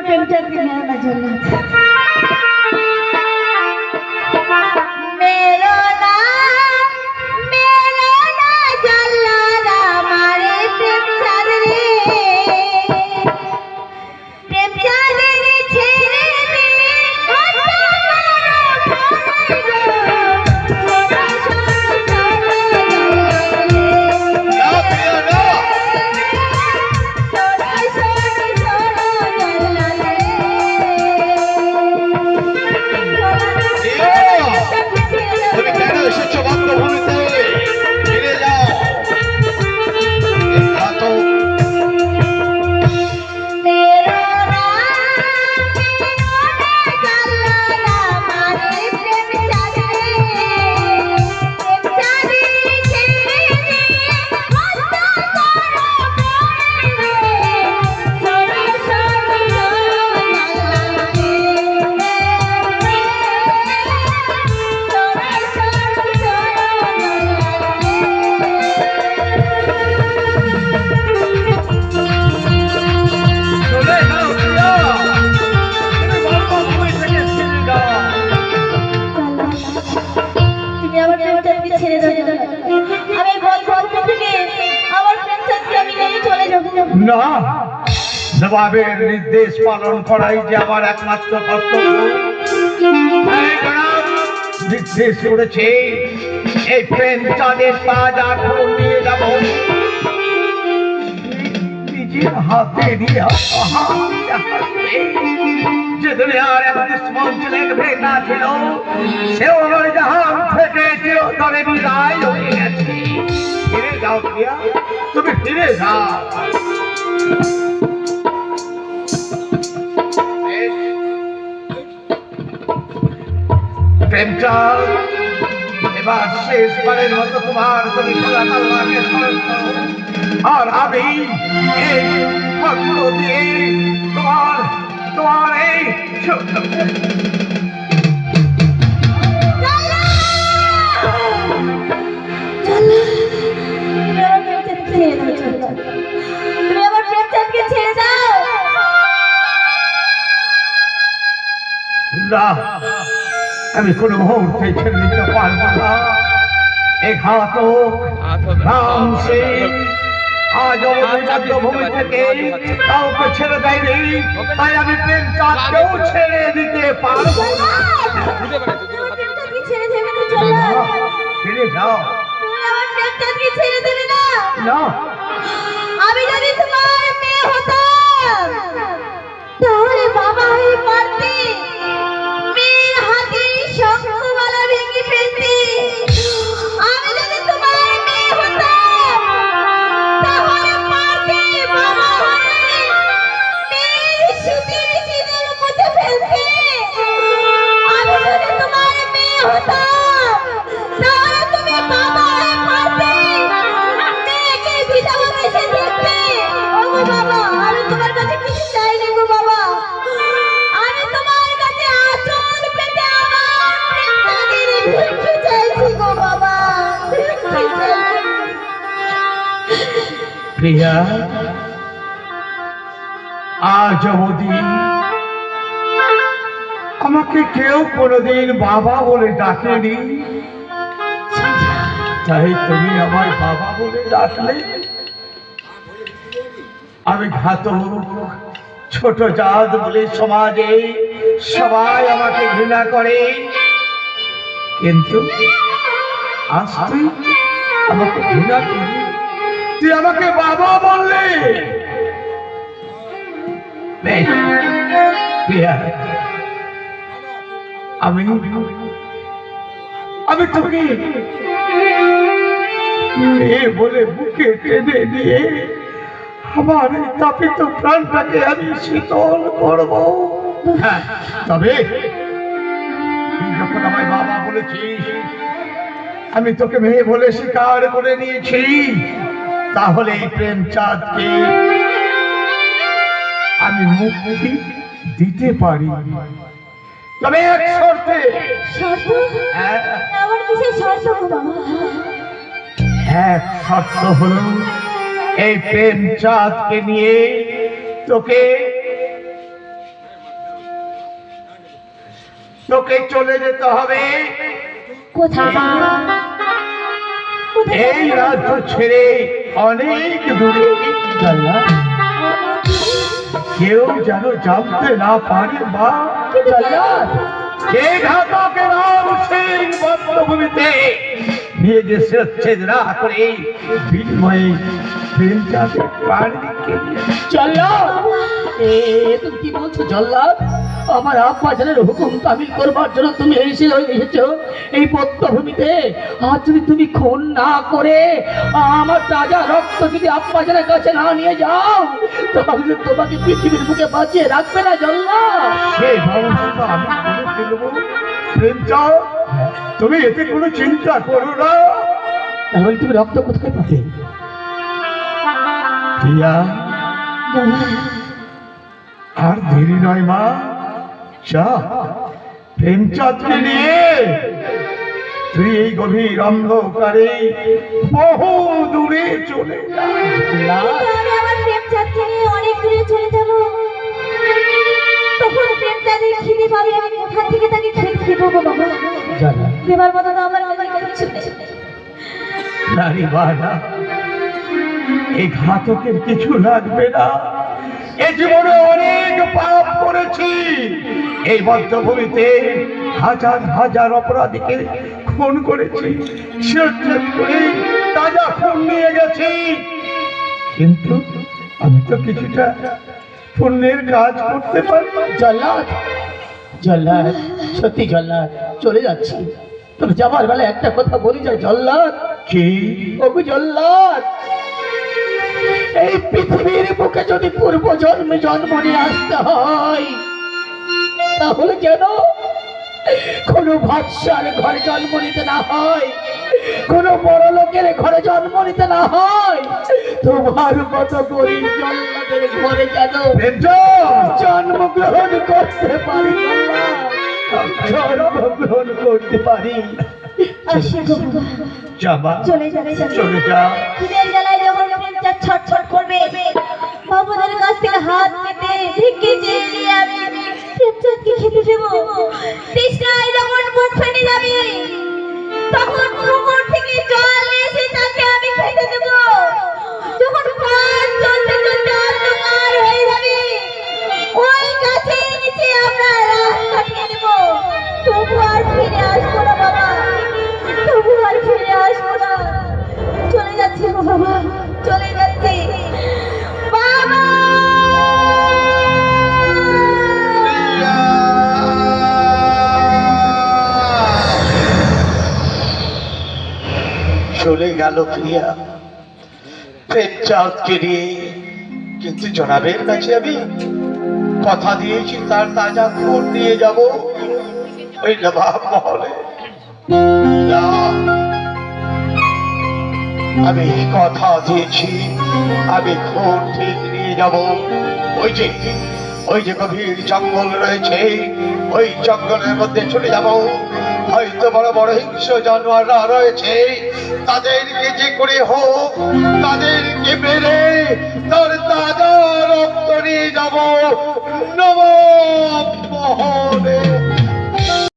আমার প্রেমটাকে নেওয়ার জন্য না, নবাবের নির্দেশ পালন করাই যে আমার একমাত্র কর্তব্য। নির্দেশ করেছে এই প্রেমচাঁদের কাজ এখন নিয়ে যাব, নিজের হাতে নিয়ে যে দুনিয়ার এক দুশ্মন ছিলেন ভেঙা ছিল, সেও আমার জাহান থেকে চিরতরে বিদায় হয়ে গেছে। ফিরে যাও প্রিয়া, তুমি ফিরে যাও। প্রেমচাঁদ, এবার শেষবারের মতো তুমি আল্লাহকে স্মরণ করো, আর আমি এই পত্র দিয়ে তোমার এই আমি কোনো মুহূর্তে ছেড়ে দিতে পারবো না। এই ঘাতক রাম সিং আজ ভূমি থেকে কাউকে ছেড়ে দেয়নি, তাই আমি প্রেমচাঁদকেও ছেড়ে দিতে পারবো না। ফিরে যাও। আমি যদি তোমার মেয়ে হতাম তাহলে বাবা হয়ে পারতে, মেয়ের হাতে শঙ্খমালা ভেঙে ফেলতে। আমি যদি তোমার মেয়ে হতাম তাহলে পারতে বাবা হয়ে মেয়ের সুতির সিঁদুর মুছে ফেলতে। আমি যদি তোমার মেয়ে হতাম তাহলে তুমি বাবা হয়ে পারতে মেয়েকে বিধবা বেশে দেখতে। ওগো বাবা, আমি তোমার কাছে কিছু চাইনি গো বাবা, আমি তোমার কাছে আঁচল পেতে আমার প্রেমটাকে ভিক্ষে চাইছি গো বাবা, ভিক্ষে চাইছি। প্রিয়া, আজ অবধি আমাকে কেউ কোনোদিন বাবা বলে ডাকেনি, তাই তুমি আমায় বাবা বলে ডাকলে। আমি ঘাতক, ছোট জাত বলে সমাজে সবাই আমাকে ঘৃণা করে, কিন্তু আজ তুই আমাকে ঘৃণা করবি, তুই আমাকে বাবা বললে। আমি তোকে মেয়ে বলে বুকে টেনে নিয়ে আমার এই তাপিত প্রাণটাকে আমি শীতল করব। তবে তুই যখন আমায় বাবা বলেছিস, আমি তোকে মেয়ে বলে স্বীকার করে নিয়েছি, তাহলে এই প্রেমচাঁদকে আমি মুক্তি দিতে পারি, তবে এক শর্তে। এক শর্ত হলো, এই প্রেমচাঁদকে নিয়ে তোকে তোকে চলে যেতে হবে কোথায় এই রাজ্য ছেড়ে অনেক দূরে। জল্লাদ কেউ যেন জানতে না পারে মা, জল্লাদ যে ঘাতকের নাম সিং বদ্ধভূমিতে নিয়ে যে শিরচ্ছেদ না করে বিনিময়ে প্রেমচাঁদের প্রাণ রেখে দিয়েছে। জল্লাদ তুমি কি বলছো জল্লাদ? আমার আব্বা জানের হুকুম তামিল করবার জন্য তুমি এসেছো এই বদ্ধভূমিতে। আর যদি তুমি খুন না করে আমার তাজা রক্ত যদি আব্বা জানের কাছে না নিয়ে যাও তাহলে তোমাকে পৃথিবীর বুকে বাঁচিয়ে রাখবে না জল্লাদ। সেই ব্যবস্থা আমি করে ফেলবো প্রেমচাঁদ, তুমি এতে কোনো চিন্তা করো না। তাহলে তুমি রক্ত কোথায় পাবে? প্রিয়া, আর দেরি নয় মা, যা প্রেমচাঁদকে নিয়ে তুই এই গভীর অন্ধকারে বহু দূরে চলে যা। জল্লাদ, আমি আমার প্রেমচাঁদকে নিয়ে অনেক দূরে চলে যাব। তখন প্রেমচাঁদের খিদে পাবে, আমি কোথা থেকে তাকে খেতে দেবো গো বাবা? জল্লাদ দেবার মতো তো আমার কাছে কিছু নেই। নারী বানা, এই ঘাতকের কিছু লাগবে না। এ জীবনে অনেক পাপ করেছি, এই বদ্ধভূমিতে হাজার হাজার অপরাধীকে খুন করেছি, শিরচ্ছেদ করে তাজা খুন নিয়ে গেছি, কিন্তু আমি তো কিছুটা পুণ্যের কাজ করতে পারি। জল্লাদ জল্লাদ সত্যি জল্লাদ চলে যাচ্ছি। তবে যাবার বেলা একটা কথা বলি যায় জল্লাদ। কি? ওগো জল্লাদ, এই পৃথিবীর বুকে যদি পূর্ব জন্মে জন্ম নিয়ে আসতে হয় তাহলে যেন কোনো ভাবসার ঘরে জন্ম নিতে না হয়, কোনো বড় লোকের ঘরে জন্ম নিতে না হয়, তোমার মতো গরিব জল্লাদের ঘরে যেন প্রেমচাঁদ! জন্মগ্রহণ করতে পারি জন্মগ্রহণ করতে পারি। আসি গো বাবা, যাবা, চলে যাবে চলে যা। খিদের জ্বালায় যখন প্রেমচাঁদ ছটছট করবে, বাবুদের কাছ থেকে হাত পেতে ভিক্ষে চেয়ে নিয়ে আমি প্রেমচাঁদকে খেতে দেবো। তৃষ্ণায় যখন মুখ ফেটে যাবে তখন পুকুর থেকে জল এসে তাকে আমি খেতে দেবো। যখন পথ চলতে চলতে অন্ধকার হয়ে যাবে ওই গাছের নিচে আমরা রাত কাটিয়ে দেবো। তবু আর ফিরে আসবো না বাবা, তবু আর ফিরে আসবো না। চলে যাচ্ছি গো বাবা, চলে যাচ্ছি বাবা। চলে গেল প্রিয়া প্রেমচাঁদকে নিয়ে, কিন্তু জনাবের কাছে আমি কথা দিয়েছি তার তাজা খুন নিয়ে যাব ওই নবাব মহলে। না, আমি কথা দিয়েছি আমি খুন ঠিক নিয়ে যাব। ওই যে গভীর জঙ্গল রয়েছে, ওই জঙ্গলের মধ্যে চলে যাব। হয়তো বড় বড় হিংস্র জানোয়াররা রয়েছে, তাদেরকে যে করে হোক তাদেরকে মেরে তার তাজা রক্ত নিয়ে যাব নবাব মহলে।